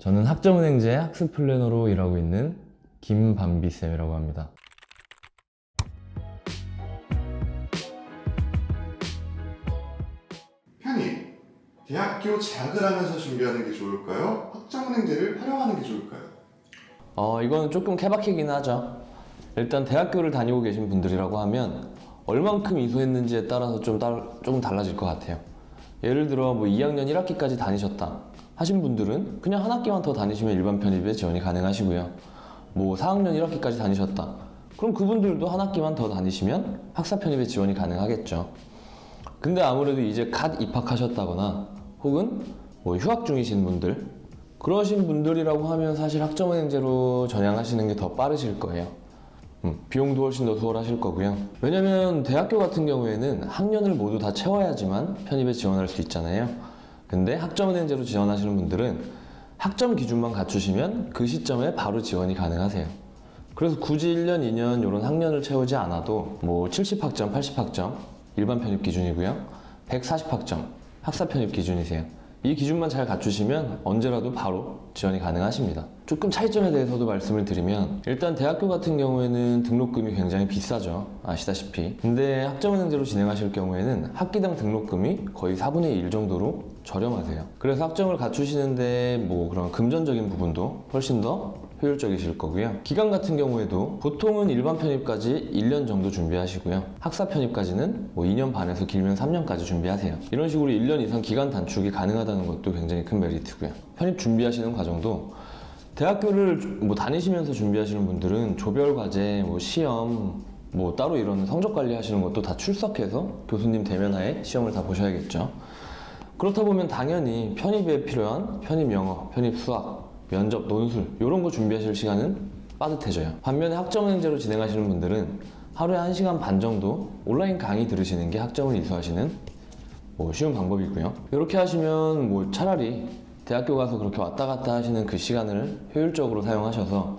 저는 학점은행제 학습 플래너로 일하고 있는 김밤비쌤이라고 합니다. 편입, 대학교 재학을 하면서 준비하는 게 좋을까요? 학점은행제를 활용하는 게 좋을까요? 이건 조금 케바케긴 하죠. 일단 대학교를 다니고 계신 분들이라고 하면 얼만큼 이수했는지에 따라서 조금 달라질 것 같아요. 예를 들어 2학년 1학기까지 다니셨다 하신 분들은 그냥 한 학기만 더 다니시면 일반 편입에 지원이 가능하시고요. 4학년 1학기까지 다니셨다. 그럼 그분들도 한 학기만 더 다니시면 학사 편입에 지원이 가능하겠죠. 근데 아무래도 이제 갓 입학하셨다거나 혹은 휴학 중이신 분들, 그러신 분들이라고 하면 사실 학점은행제로 전향하시는 게 더 빠르실 거예요. 비용도 훨씬 더 수월하실 거고요. 왜냐면 대학교 같은 경우에는 학년을 모두 다 채워야지만 편입에 지원할 수 있잖아요. 근데 학점은행제로 지원하시는 분들은 학점 기준만 갖추시면 그 시점에 바로 지원이 가능하세요. 그래서 굳이 1년, 2년 이런 학년을 채우지 않아도 70학점, 80학점 일반 편입 기준이고요. 140학점 학사 편입 기준이세요. 이 기준만 잘 갖추시면 언제라도 바로 지원이 가능하십니다. 조금 차이점에 대해서도 말씀을 드리면 일단 대학교 같은 경우에는 등록금이 굉장히 비싸죠. 아시다시피. 근데 학점은행제로 진행하실 경우에는 학기당 등록금이 거의 4분의 1 정도로 저렴하세요. 그래서 학점을 갖추시는데 그런 금전적인 부분도 훨씬 더 효율적이실 거고요. 기간 같은 경우에도 보통은 일반 편입까지 1년 정도 준비하시고요. 학사 편입까지는 2년 반에서 길면 3년까지 준비하세요. 이런 식으로 1년 이상 기간 단축이 가능하다는 것도 굉장히 큰 메리트고요. 편입 준비하시는 과정도 대학교를 다니시면서 준비하시는 분들은 조별 과제, 시험, 따로 이런 성적 관리 하시는 것도 다 출석해서 교수님 대면하에 시험을 다 보셔야겠죠. 그렇다 보면 당연히 편입에 필요한 편입 영어, 편입 수학, 면접, 논술 이런 거 준비하실 시간은 빠듯해져요. 반면에 학점은행제로 진행하시는 분들은 하루에 1시간 반 정도 온라인 강의 들으시는 게 학점을 이수하시는 쉬운 방법이고요. 이렇게 하시면 차라리 대학교 가서 그렇게 왔다 갔다 하시는 그 시간을 효율적으로 사용하셔서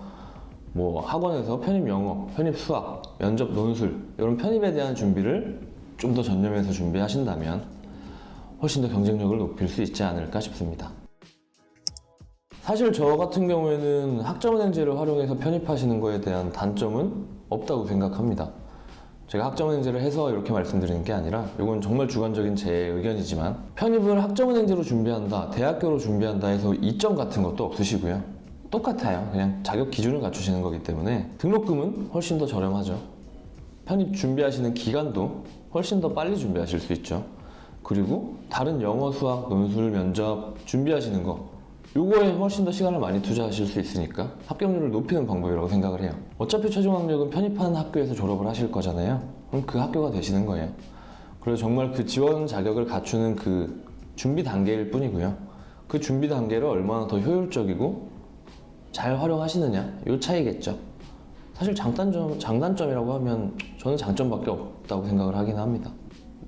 학원에서 편입 영어, 편입 수학, 면접, 논술 이런 편입에 대한 준비를 좀 더 전념해서 준비하신다면 훨씬 더 경쟁력을 높일 수 있지 않을까 싶습니다. 사실 저 같은 경우에는 학점은행제를 활용해서 편입하시는 거에 대한 단점은 없다고 생각합니다. 제가 학점은행제를 해서 이렇게 말씀드리는 게 아니라 이건 정말 주관적인 제 의견이지만 편입을 학점은행제로 준비한다, 대학교로 준비한다 해서 이점 같은 것도 없으시고요. 똑같아요. 그냥 자격 기준을 갖추시는 거기 때문에 등록금은 훨씬 더 저렴하죠. 편입 준비하시는 기간도 훨씬 더 빨리 준비하실 수 있죠. 그리고 다른 영어, 수학, 논술, 면접 준비하시는 거 요거에 훨씬 더 시간을 많이 투자하실 수 있으니까 합격률을 높이는 방법이라고 생각을 해요. 어차피 최종 학력은 편입한 학교에서 졸업을 하실 거잖아요. 그럼 그 학교가 되시는 거예요. 그래서 정말 그 지원 자격을 갖추는 그 준비 단계일 뿐이고요. 그 준비 단계를 얼마나 더 효율적이고 잘 활용하시느냐 요 차이겠죠. 사실 장단점이라고 하면 저는 장점밖에 없다고 생각을 하긴 합니다.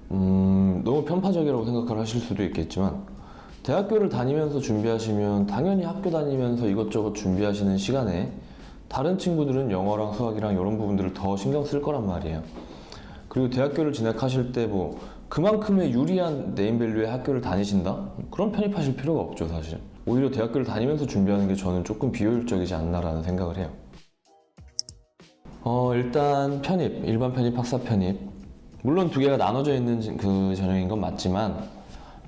너무 편파적이라고 생각을 하실 수도 있겠지만 대학교를 다니면서 준비하시면 당연히 학교 다니면서 이것저것 준비하시는 시간에 다른 친구들은 영어랑 수학이랑 이런 부분들을 더 신경 쓸 거란 말이에요. 그리고 대학교를 진학하실 때 그만큼의 유리한 네임밸류의 학교를 다니신다? 그럼 편입하실 필요가 없죠, 사실. 오히려 대학교를 다니면서 준비하는 게 저는 조금 비효율적이지 않나라는 생각을 해요. 일단 편입, 일반 편입, 학사 편입. 물론 두 개가 나눠져 있는 그 전형인 건 맞지만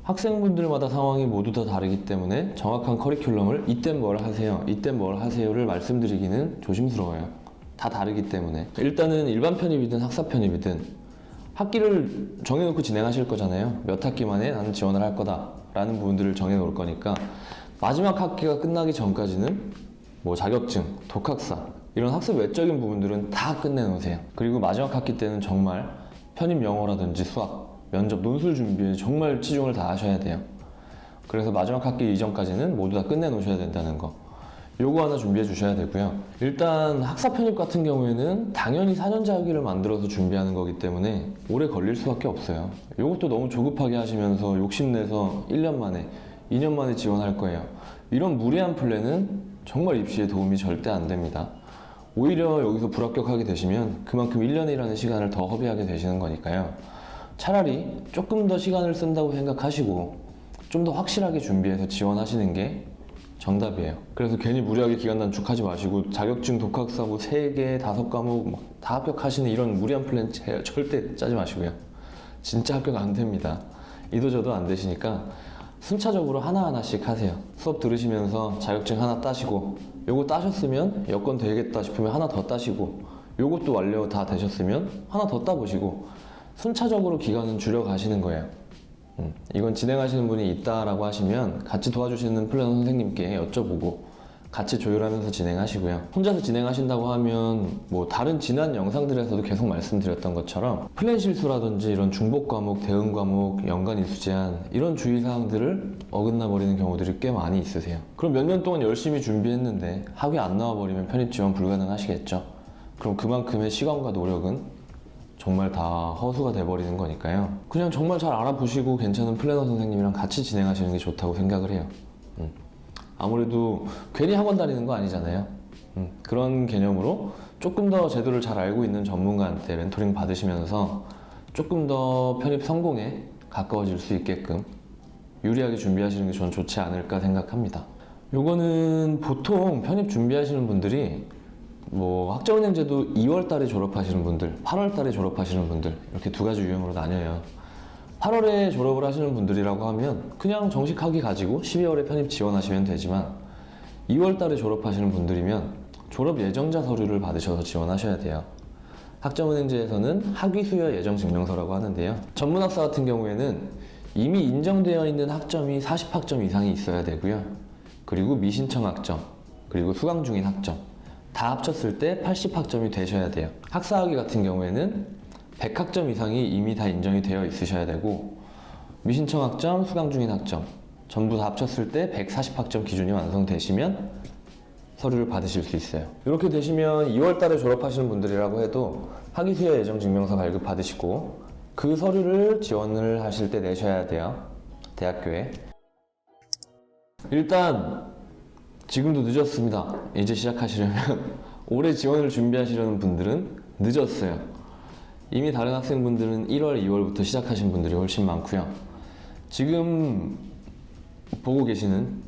학생분들마다 상황이 모두 다 다르기 때문에 정확한 커리큘럼을 이땐 뭘 하세요, 이땐 뭘 하세요를 말씀드리기는 조심스러워요. 다 다르기 때문에. 일단은 일반 편입이든 학사 편입이든 학기를 정해놓고 진행하실 거잖아요. 몇 학기 만에 나는 지원을 할 거다 라는 부분들을 정해놓을 거니까 마지막 학기가 끝나기 전까지는 자격증, 독학사 이런 학습 외적인 부분들은 다 끝내놓으세요. 그리고 마지막 학기 때는 정말 편입 영어라든지 수학, 면접, 논술 준비에 정말 치중을 다 하셔야 돼요. 그래서 마지막 학기 이전까지는 모두 다 끝내놓으셔야 된다는 거 요거 하나 준비해 주셔야 되고요. 일단 학사 편입 같은 경우에는 당연히 4년제 학위를 만들어서 준비하는 거기 때문에 오래 걸릴 수밖에 없어요. 요것도 너무 조급하게 하시면서 욕심내서 1년 만에, 2년 만에 지원할 거예요. 이런 무리한 플랜은 정말 입시에 도움이 절대 안 됩니다. 오히려 여기서 불합격하게 되시면 그만큼 1년이라는 시간을 더 허비하게 되시는 거니까요. 차라리 조금 더 시간을 쓴다고 생각하시고 좀 더 확실하게 준비해서 지원하시는 게 정답이에요. 그래서 괜히 무리하게 기간 단축하지 마시고 자격증 독학사고 3개, 5과목 막 다 합격하시는 이런 무리한 플랜 절대 짜지 마시고요. 진짜 합격 안 됩니다. 이도저도 안 되시니까 순차적으로 하나하나씩 하세요. 수업 들으시면서 자격증 하나 따시고 요거 따셨으면 여건 되겠다 싶으면 하나 더 따시고 요것도 완료 다 되셨으면 하나 더 따보시고 순차적으로 기간은 줄여가시는 거예요. 이건 진행하시는 분이 있다라고 하시면 같이 도와주시는 플래너 선생님께 여쭤보고 같이 조율하면서 진행하시고요. 혼자서 진행하신다고 하면 뭐 다른 지난 영상들에서도 계속 말씀드렸던 것처럼 플랜 실수라든지 이런 중복 과목, 대응 과목, 연간 인수 제한 이런 주의사항들을 어긋나 버리는 경우들이 꽤 많이 있으세요. 그럼 몇 년 동안 열심히 준비했는데 학위 안 나와 버리면 편입 지원 불가능하시겠죠. 그럼 그만큼의 시간과 노력은 정말 다 허수가 돼버리는 거니까요. 그냥 정말 잘 알아보시고 괜찮은 플래너 선생님이랑 같이 진행하시는 게 좋다고 생각을 해요. 아무래도 괜히 학원 다니는 거 아니잖아요. 그런 개념으로 조금 더 제도를 잘 알고 있는 전문가한테 멘토링 받으시면서 조금 더 편입 성공에 가까워질 수 있게끔 유리하게 준비하시는 게 전 좋지 않을까 생각합니다. 요거는 보통 편입 준비하시는 분들이 뭐 학점은행제도 2월 달에 졸업하시는 분들, 8월 달에 졸업하시는 분들 이렇게 두 가지 유형으로 나뉘어요. 8월에 졸업을 하시는 분들이라고 하면 그냥 정식 학위 가지고 12월에 편입 지원하시면 되지만 2월 달에 졸업하시는 분들이면 졸업 예정자 서류를 받으셔서 지원하셔야 돼요. 학점은행제에서는 학위 수여 예정 증명서라고 하는데요. 전문학사 같은 경우에는 이미 인정되어 있는 학점이 40학점 이상이 있어야 되고요. 그리고 미신청 학점, 그리고 수강 중인 학점 다 합쳤을 때 80학점이 되셔야 돼요. 학사학위 같은 경우에는 100학점 이상이 이미 다 인정이 되어 있으셔야 되고 미신청 학점, 수강 중인 학점 전부 다 합쳤을 때 140학점 기준이 완성되시면 서류를 받으실 수 있어요. 이렇게 되시면 2월 달에 졸업하시는 분들이라고 해도 학위 수여 예정 증명서 발급 받으시고 그 서류를 지원을 하실 때 내셔야 돼요. 대학교에. 일단 지금도 늦었습니다. 이제 시작하시려면 올해 지원을 준비하시려는 분들은 늦었어요. 이미 다른 학생분들은 1월, 2월부터 시작하신 분들이 훨씬 많고요. 지금 보고 계시는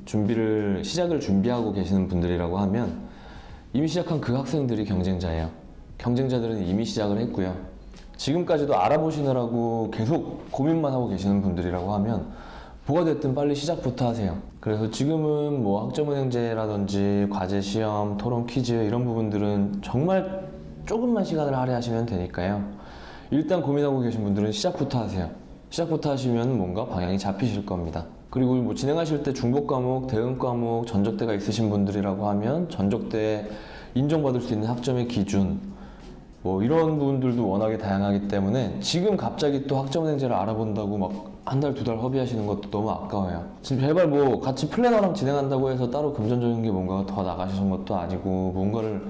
시작을 준비하고 계시는 분들이라고 하면 이미 시작한 그 학생들이 경쟁자예요. 경쟁자들은 이미 시작을 했고요. 지금까지도 알아보시느라고 계속 고민만 하고 계시는 분들이라고 하면 뭐가 됐든 빨리 시작부터 하세요. 그래서 지금은 뭐 학점은행제라든지 과제 시험, 토론 퀴즈 이런 부분들은 정말 조금만 시간을 할애하시면 되니까요. 일단 고민하고 계신 분들은 시작부터 하세요. 시작부터 하시면 뭔가 방향이 잡히실 겁니다. 그리고 뭐 진행하실 때 중복 과목, 대응 과목, 전적대가 있으신 분들이라고 하면 전적대 인정받을 수 있는 학점의 기준 뭐 이런 부분들도 워낙에 다양하기 때문에 지금 갑자기 또 학점은행제를 알아본다고 막 한 달, 두 달 허비하시는 것도 너무 아까워요. 지금 제발 뭐 같이 플래너랑 진행한다고 해서 따로 금전적인 게 뭔가 더 나가시는 것도 아니고 뭔가를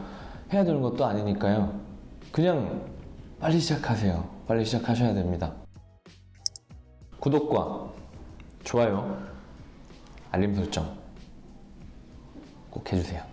해야 되는 것도 아니니까요. 그냥 빨리 시작하세요. 빨리 시작하셔야 됩니다. 구독과 좋아요, 알림 설정 꼭 해주세요.